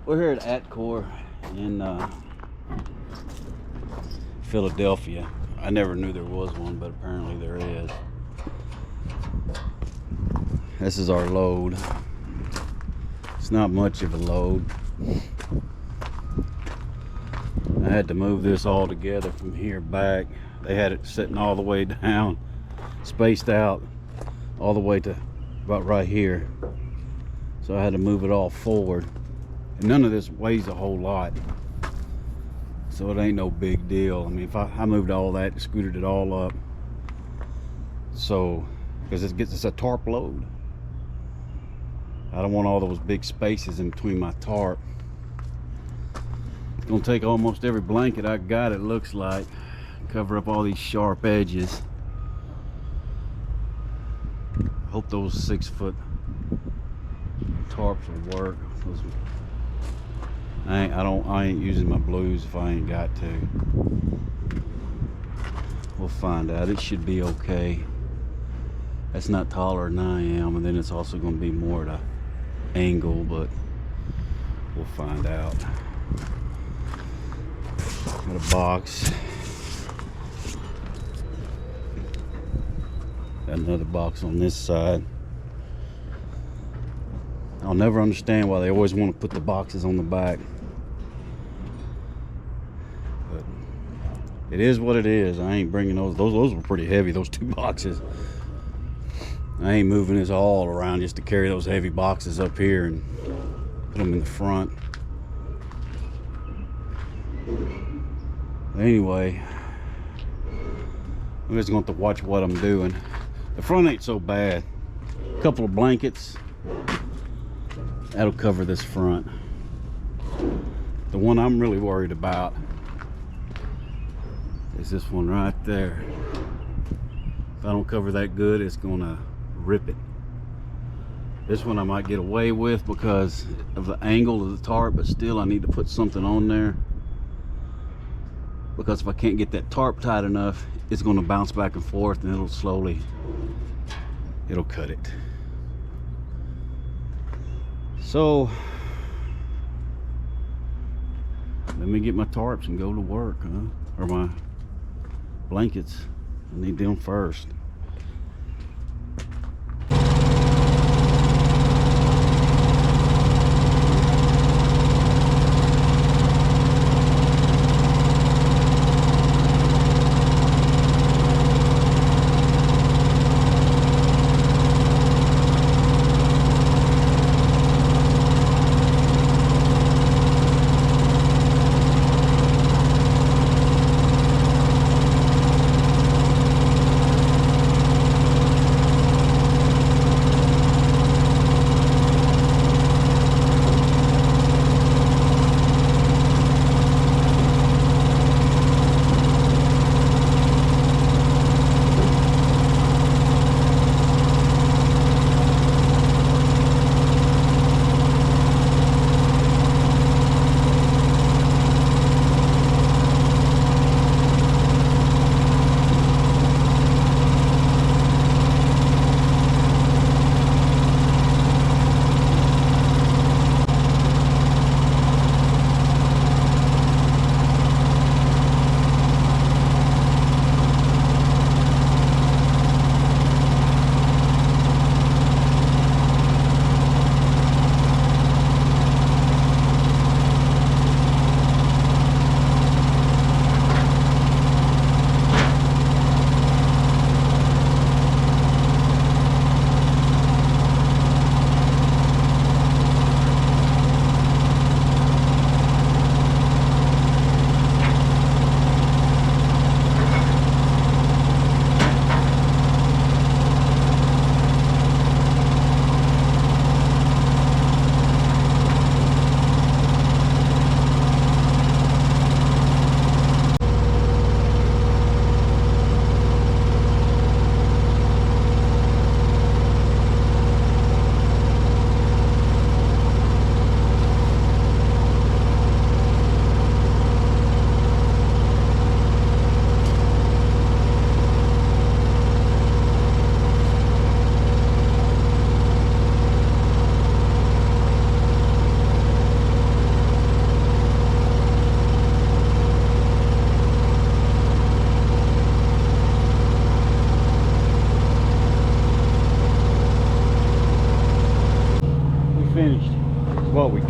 We're here at Coil in Philadelphia. I never knew there was one, but apparently there is. This is our load. It's not much of a load. I had to move this all together from here back. They had it sitting all the way down, spaced out all the way to about right here. So I had to move it all forward. And none of this weighs a whole lot, so it ain't no big deal. I mean, if I moved all that, scooted it all up, so because it's a tarp load. I don't want all those big spaces in between my tarp. It's gonna take almost every blanket I got, it looks like, cover up all these sharp edges. I hope those 6-foot tarps will work. I ain't using my blues if I ain't got to. We'll find out. It should be okay. That's not taller than I am, and then it's also going to be more at an angle, but we'll find out. Got a box. Got another box on this side. I'll never understand why they always want to put the boxes on the back. But it is what it is. I ain't bringing those. Those were pretty heavy, those 2 boxes. I ain't moving this all around just to carry those heavy boxes up here and put them in the front. Anyway, I'm just going to have to watch what I'm doing. The front ain't so bad. A couple of blankets. That'll cover this front. The one I'm really worried about is this one right there. If I don't cover that good, it's gonna rip it. This one I might get away with because of the angle of the tarp, but still I need to put something on there, because if I can't get that tarp tight enough, it's gonna bounce back and forth and it'll cut it. So let me get my tarps and go to work, or my blankets. I need them first.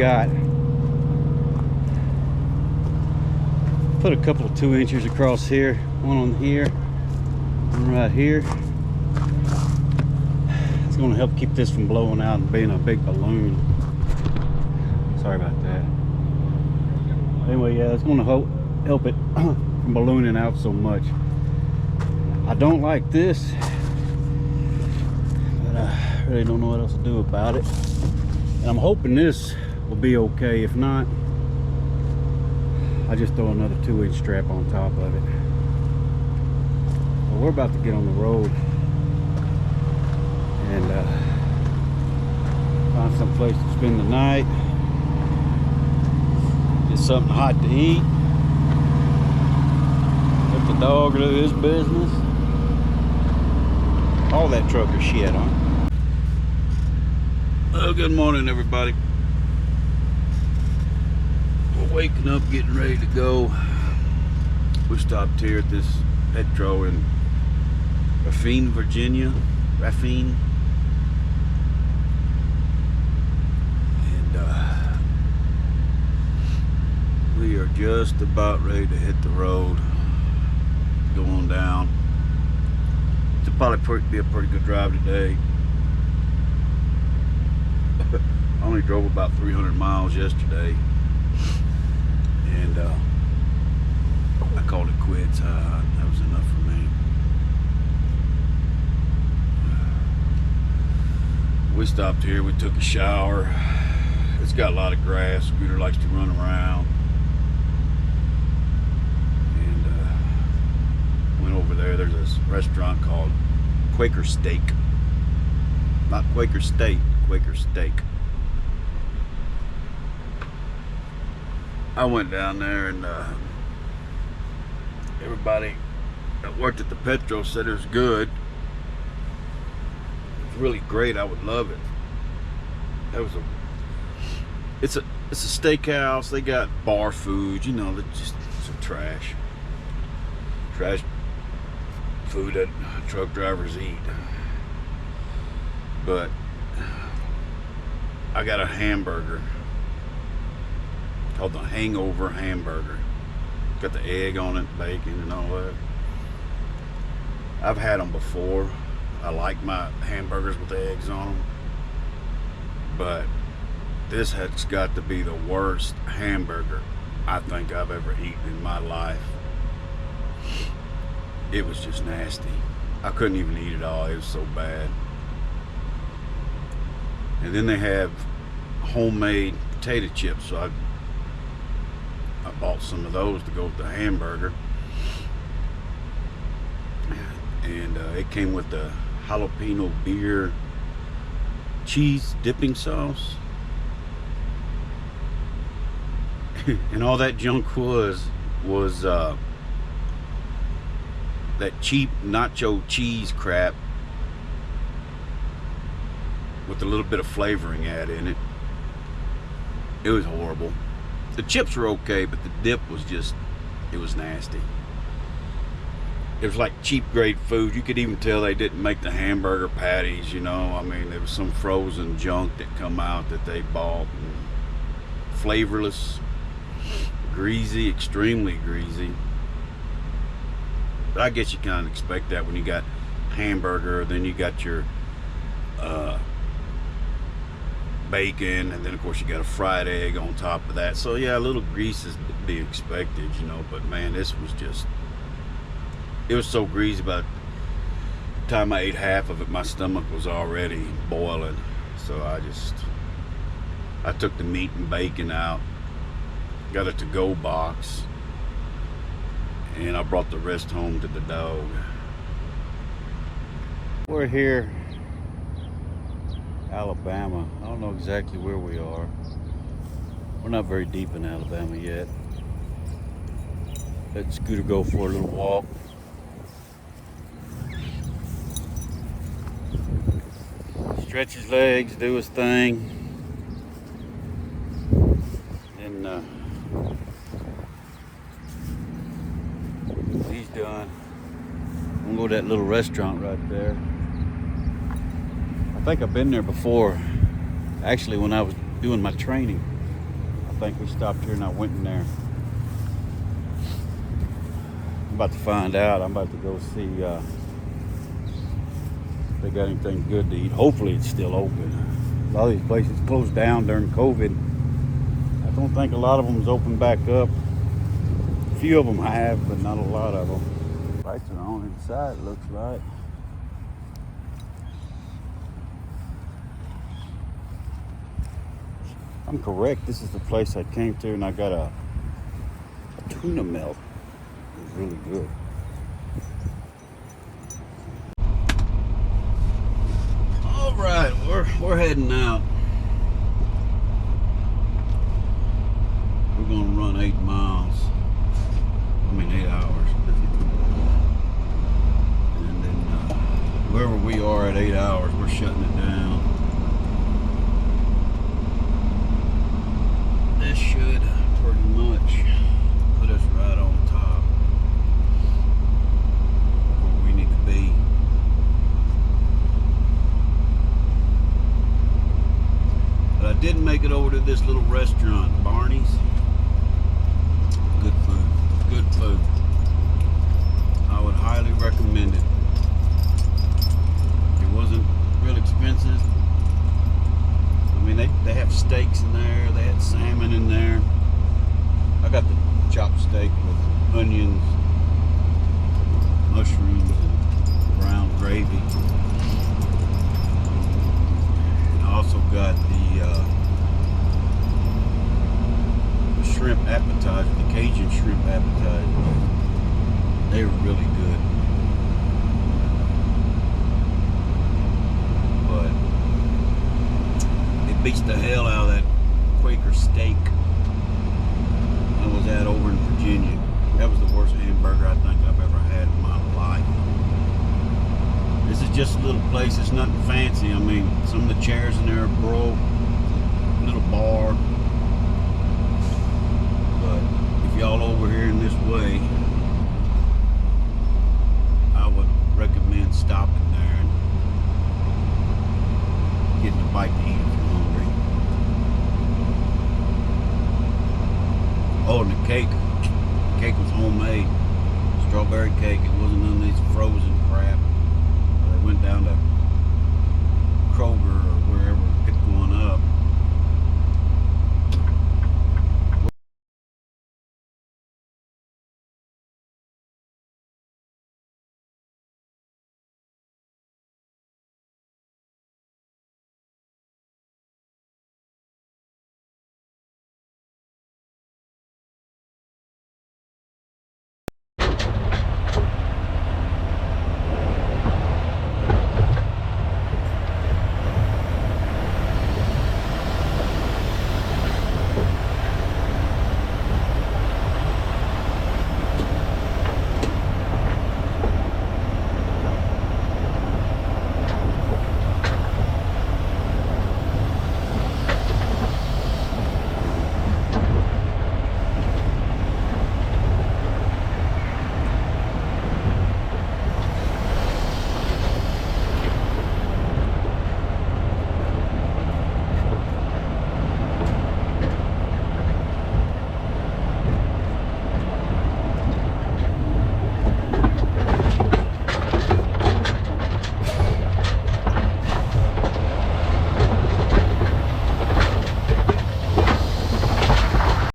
got. Put a couple of 2-inchers across here, one on here, one right here. It's going to help keep this from blowing out and being a big balloon. Sorry about that. Anyway, yeah, it's going to help it from ballooning out so much. I don't like this, but I really don't know what else to do about it. And I'm hoping this will be okay. If not, I just throw another 2-inch strap on top of it. Well, we're about to get on the road and find some place to spend the night. Get something hot to eat. Let the dog do his business. All that trucker shit on. Well, good morning, everybody. We're waking up, getting ready to go. We stopped here at this Petro in Raffine, Virginia. Raffine. And we are just about ready to hit the road. Go on down. It'll probably be a pretty good drive today. I only drove about 300 miles yesterday, and I called it quits. That was enough for me. We stopped here, we took a shower. It's got a lot of grass. Scooter likes to run around. And went over there. There's this restaurant called Quaker Steak. Not Quaker State, Quaker Steak. I went down there, and everybody that worked at the Petro said it was good. It's really great. I would love it. It's a steakhouse. They got bar food. You know, they're just some trash food that truck drivers eat. But I got a hamburger called the Hangover Hamburger. Got the egg on it, bacon and all that. I've had them before. I like my hamburgers with eggs on them. But this has got to be the worst hamburger I think I've ever eaten in my life. It was just nasty. I couldn't even eat it all. It was so bad. And then they have homemade potato chips, so I bought some of those to go with the hamburger. And it came with the jalapeno beer cheese dipping sauce. And all that junk was that cheap nacho cheese crap with a little bit of flavoring added in it. It was horrible. The chips were okay, but the dip was just, it was nasty. It was like cheap grade food. You could even tell they didn't make the hamburger patties, you know. I mean, there was some frozen junk that come out that they bought. And flavorless, greasy, extremely greasy. But I guess you kind of expect that when you got hamburger, then you got your bacon, and then of course you got a fried egg on top of that. So yeah, a little grease is to be expected, you know. But man, this was just, it was so greasy. By the time I ate half of it, my stomach was already boiling. So I took the meat and bacon out, got a to-go box, and I brought the rest home to the dog. We're here, Alabama. I don't know exactly where we are. We're not very deep in Alabama yet. Let Scooter go for a little walk. Stretch his legs, do his thing. And he's done. I'm gonna go to that little restaurant right there. I think I've been there before, actually, when I was doing my training. think we stopped here and I went in there. I'm about to find out. I'm about to go see if they got anything good to eat. Hopefully it's still open. A lot of these places closed down during COVID. I don't think a lot of them's opened back up. A few of them have, but not a lot of them. Lights are on inside, it looks like. I'm correct, this is the place I came to and I got a tuna melt. It was really good. All right, we're heading out. We're gonna run 8 miles. I mean 8 hours. And then wherever we are at 8 hours, we're shutting it down. This should pretty much put us right on top where we need to be. But I did make it over to this little restaurant, Barney's. Good food. Good food. I would highly recommend it. It wasn't real expensive. I mean, they have steaks in there. They had salmon in there. I got the chopped steak with onions, mushrooms, and brown gravy. And I also got the shrimp appetizer, the Cajun shrimp appetizer. They were really good. But it beats the hell out of that Quaker steak I was at over in Virginia. That was the worst hamburger I think I've ever had in my life. This is just a little place. It's nothing fancy. I mean, some of the chairs in there are broke. Little bar. But if y'all over here in this way, I would recommend stopping there and getting a bite to eat if you're hungry. Oh, and the cake was homemade. Strawberry cake. It wasn't none of these frozen crap. I went down to Kroger